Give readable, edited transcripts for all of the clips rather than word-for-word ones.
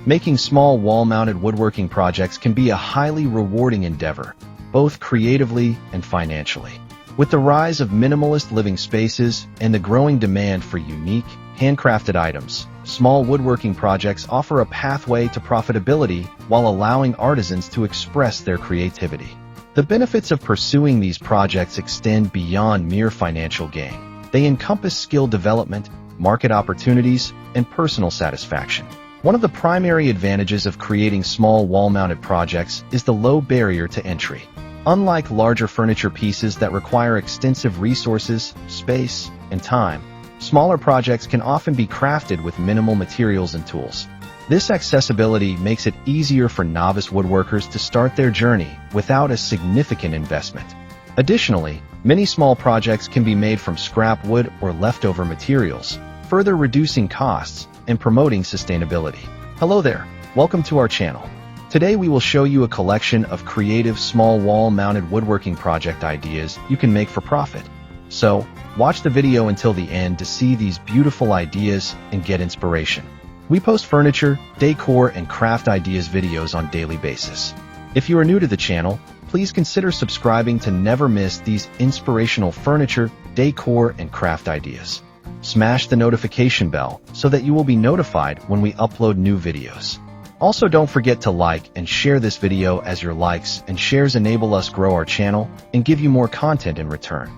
Making small wall-mounted woodworking projects can be a highly rewarding endeavor, both creatively and financially. With the rise of minimalist living spaces and the growing demand for unique, handcrafted items, small woodworking projects offer a pathway to profitability while allowing artisans to express their creativity. The benefits of pursuing these projects extend beyond mere financial gain. They encompass skill development, market opportunities, and personal satisfaction. One of the primary advantages of creating small wall-mounted projects is the low barrier to entry. Unlike larger furniture pieces that require extensive resources, space, and time, smaller projects can often be crafted with minimal materials and tools. This accessibility makes it easier for novice woodworkers to start their journey without a significant investment. Additionally, many small projects can be made from scrap wood or leftover materials, further reducing costs and promoting sustainability. Hello there, welcome to our channel. Today we will show you a collection of creative small wall-mounted woodworking project ideas you can make for profit. So, watch the video until the end to see these beautiful ideas and get inspiration. We post furniture, decor, and craft ideas videos on a daily basis. If you are new to the channel, please consider subscribing to never miss these inspirational furniture, decor, and craft ideas. Smash the notification bell so that you will be notified when we upload new videos. Also, don't forget to like and share this video, as your likes and shares enable us grow our channel and give you more content in return.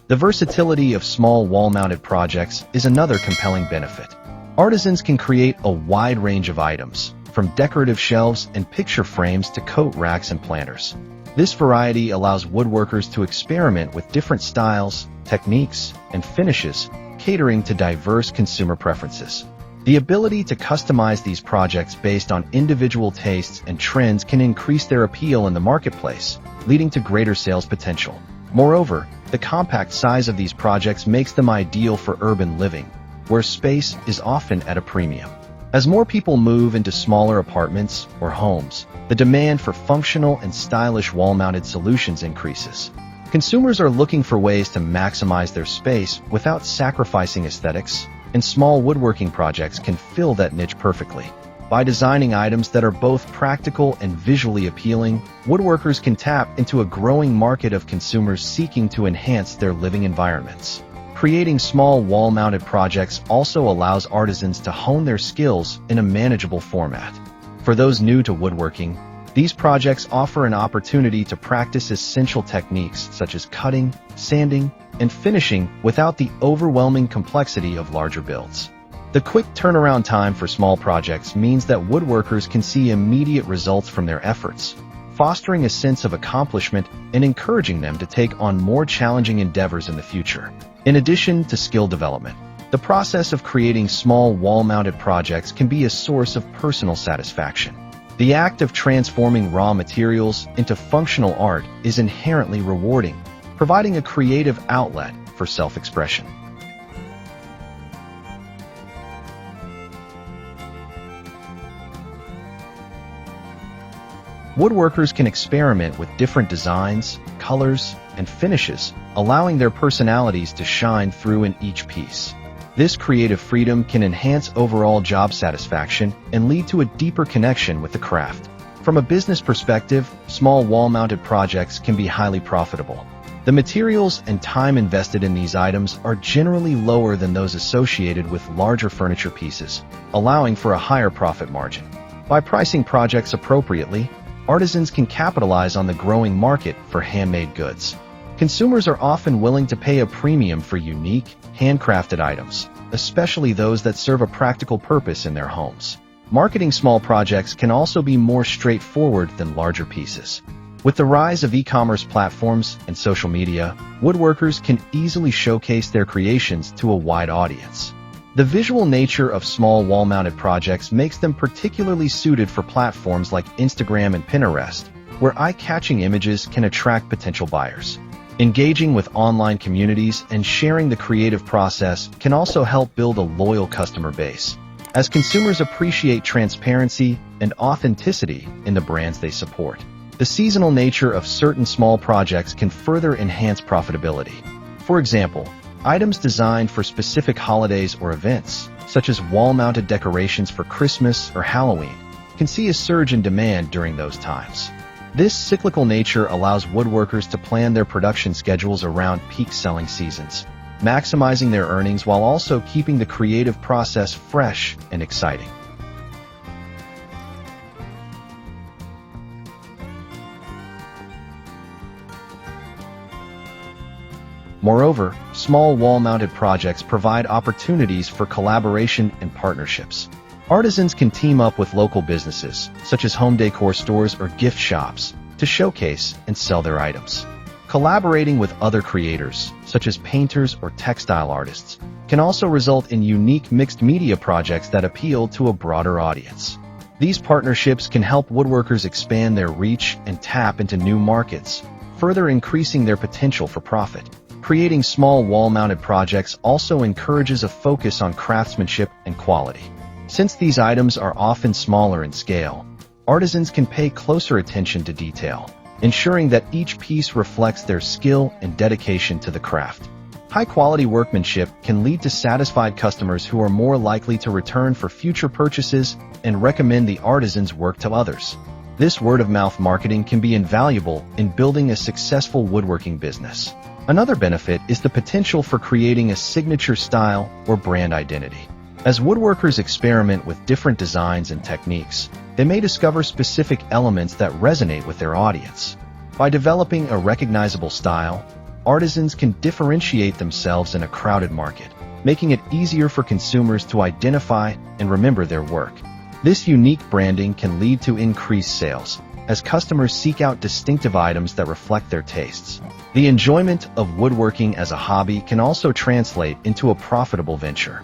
The versatility of small wall-mounted projects is another compelling benefit. Artisans can create a wide range of items, from decorative shelves and picture frames to coat racks and planters. This variety allows woodworkers to experiment with different styles, techniques, and finishes, catering to diverse consumer preferences. The ability to customize these projects based on individual tastes and trends can increase their appeal in the marketplace, leading to greater sales potential. Moreover, the compact size of these projects makes them ideal for urban living, where space is often at a premium. As more people move into smaller apartments or homes, the demand for functional and stylish wall-mounted solutions increases. Consumers are looking for ways to maximize their space without sacrificing aesthetics, and small woodworking projects can fill that niche perfectly. By designing items that are both practical and visually appealing, woodworkers can tap into a growing market of consumers seeking to enhance their living environments. Creating small wall-mounted projects also allows artisans to hone their skills in a manageable format. For those new to woodworking, these projects offer an opportunity to practice essential techniques such as cutting, sanding, and finishing without the overwhelming complexity of larger builds. The quick turnaround time for small projects means that woodworkers can see immediate results from their efforts, fostering a sense of accomplishment and encouraging them to take on more challenging endeavors in the future. In addition to skill development, the process of creating small wall-mounted projects can be a source of personal satisfaction. The act of transforming raw materials into functional art is inherently rewarding, providing a creative outlet for self-expression. Woodworkers can experiment with different designs, colors, and finishes, allowing their personalities to shine through in each piece. This creative freedom can enhance overall job satisfaction and lead to a deeper connection with the craft. From a business perspective, small wall-mounted projects can be highly profitable. The materials and time invested in these items are generally lower than those associated with larger furniture pieces, allowing for a higher profit margin. By pricing projects appropriately, artisans can capitalize on the growing market for handmade goods. Consumers are often willing to pay a premium for unique, handcrafted items, especially those that serve a practical purpose in their homes. Marketing small projects can also be more straightforward than larger pieces. With the rise of e-commerce platforms and social media, woodworkers can easily showcase their creations to a wide audience. The visual nature of small wall-mounted projects makes them particularly suited for platforms like Instagram and Pinterest, where eye-catching images can attract potential buyers. Engaging with online communities and sharing the creative process can also help build a loyal customer base, as consumers appreciate transparency and authenticity in the brands they support. The seasonal nature of certain small projects can further enhance profitability. For example, items designed for specific holidays or events, such as wall-mounted decorations for Christmas or Halloween, can see a surge in demand during those times. This cyclical nature allows woodworkers to plan their production schedules around peak selling seasons, maximizing their earnings while also keeping the creative process fresh and exciting. Moreover, small wall-mounted projects provide opportunities for collaboration and partnerships. Artisans can team up with local businesses, such as home decor stores or gift shops, to showcase and sell their items. Collaborating with other creators, such as painters or textile artists, can also result in unique mixed-media projects that appeal to a broader audience. These partnerships can help woodworkers expand their reach and tap into new markets, further increasing their potential for profit. Creating small wall-mounted projects also encourages a focus on craftsmanship and quality. Since these items are often smaller in scale, artisans can pay closer attention to detail, ensuring that each piece reflects their skill and dedication to the craft. High-quality workmanship can lead to satisfied customers who are more likely to return for future purchases and recommend the artisan's work to others. This word-of-mouth marketing can be invaluable in building a successful woodworking business. Another benefit is the potential for creating a signature style or brand identity. As woodworkers experiment with different designs and techniques, they may discover specific elements that resonate with their audience. By developing a recognizable style, artisans can differentiate themselves in a crowded market, making it easier for consumers to identify and remember their work. This unique branding can lead to increased sales, as customers seek out distinctive items that reflect their tastes. The enjoyment of woodworking as a hobby can also translate into a profitable venture.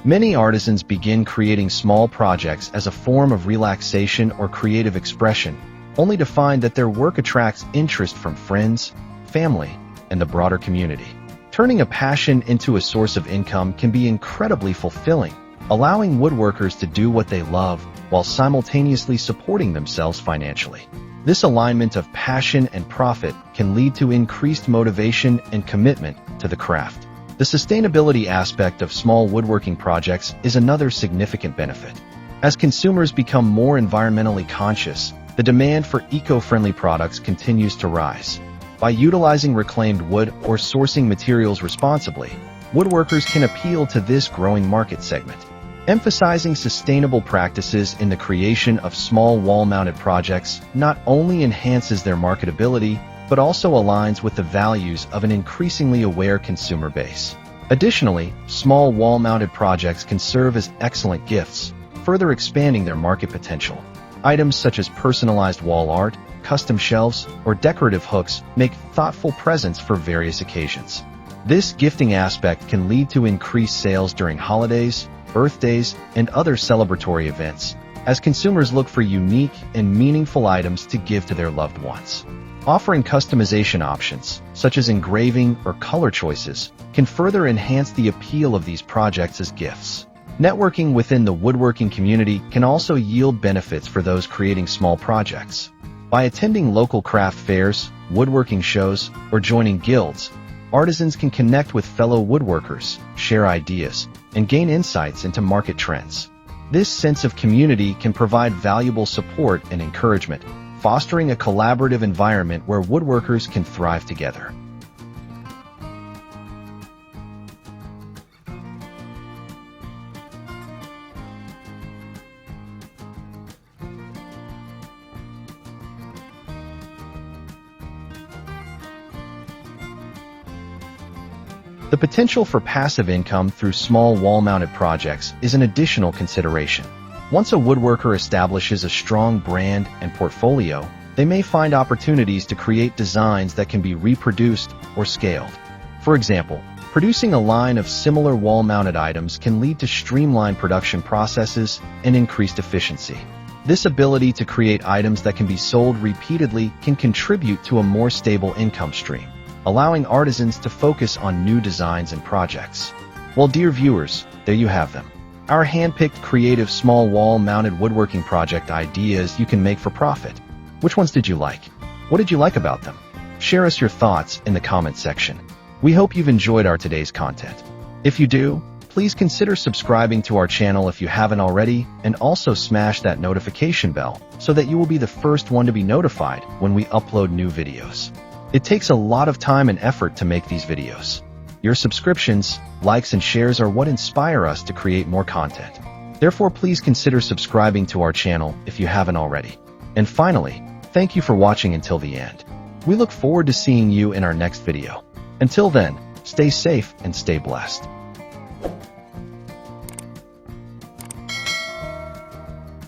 Many artisans begin creating small projects as a form of relaxation or creative expression, only to find that their work attracts interest from friends, family, and the broader community. Turning a passion into a source of income can be incredibly fulfilling, allowing woodworkers to do what they love while simultaneously supporting themselves financially. This alignment of passion and profit can lead to increased motivation and commitment to the craft. The sustainability aspect of small woodworking projects is another significant benefit. As consumers become more environmentally conscious, the demand for eco-friendly products continues to rise. By utilizing reclaimed wood or sourcing materials responsibly, woodworkers can appeal to this growing market segment. Emphasizing sustainable practices in the creation of small wall-mounted projects not only enhances their marketability, but also aligns with the values of an increasingly aware consumer base. Additionally, small wall-mounted projects can serve as excellent gifts, further expanding their market potential. Items such as personalized wall art, custom shelves, or decorative hooks make thoughtful presents for various occasions. This gifting aspect can lead to increased sales during holidays, birthdays, and other celebratory events, as consumers look for unique and meaningful items to give to their loved ones. Offering customization options, such as engraving or color choices, can further enhance the appeal of these projects as gifts. Networking within the woodworking community can also yield benefits for those creating small projects. By attending local craft fairs, woodworking shows, or joining guilds, artisans can connect with fellow woodworkers, share ideas, and gain insights into market trends. This sense of community can provide valuable support and encouragement, fostering a collaborative environment where woodworkers can thrive together. The potential for passive income through small wall-mounted projects is an additional consideration. Once a woodworker establishes a strong brand and portfolio, they may find opportunities to create designs that can be reproduced or scaled. For example, producing a line of similar wall-mounted items can lead to streamlined production processes and increased efficiency. This ability to create items that can be sold repeatedly can contribute to a more stable income stream, allowing artisans to focus on new designs and projects. Well, dear viewers, there you have them. Our hand-picked creative small wall-mounted woodworking project ideas you can make for profit. Which ones did you like? What did you like about them? Share us your thoughts in the comment section. We hope you've enjoyed our today's content. If you do, please consider subscribing to our channel if you haven't already, and also smash that notification bell so that you will be the first one to be notified when we upload new videos. It takes a lot of time and effort to make these videos. Your subscriptions, likes, and shares are what inspire us to create more content. Therefore, please consider subscribing to our channel if you haven't already. And finally, thank you for watching until the end. We look forward to seeing you in our next video. Until then, stay safe and stay blessed.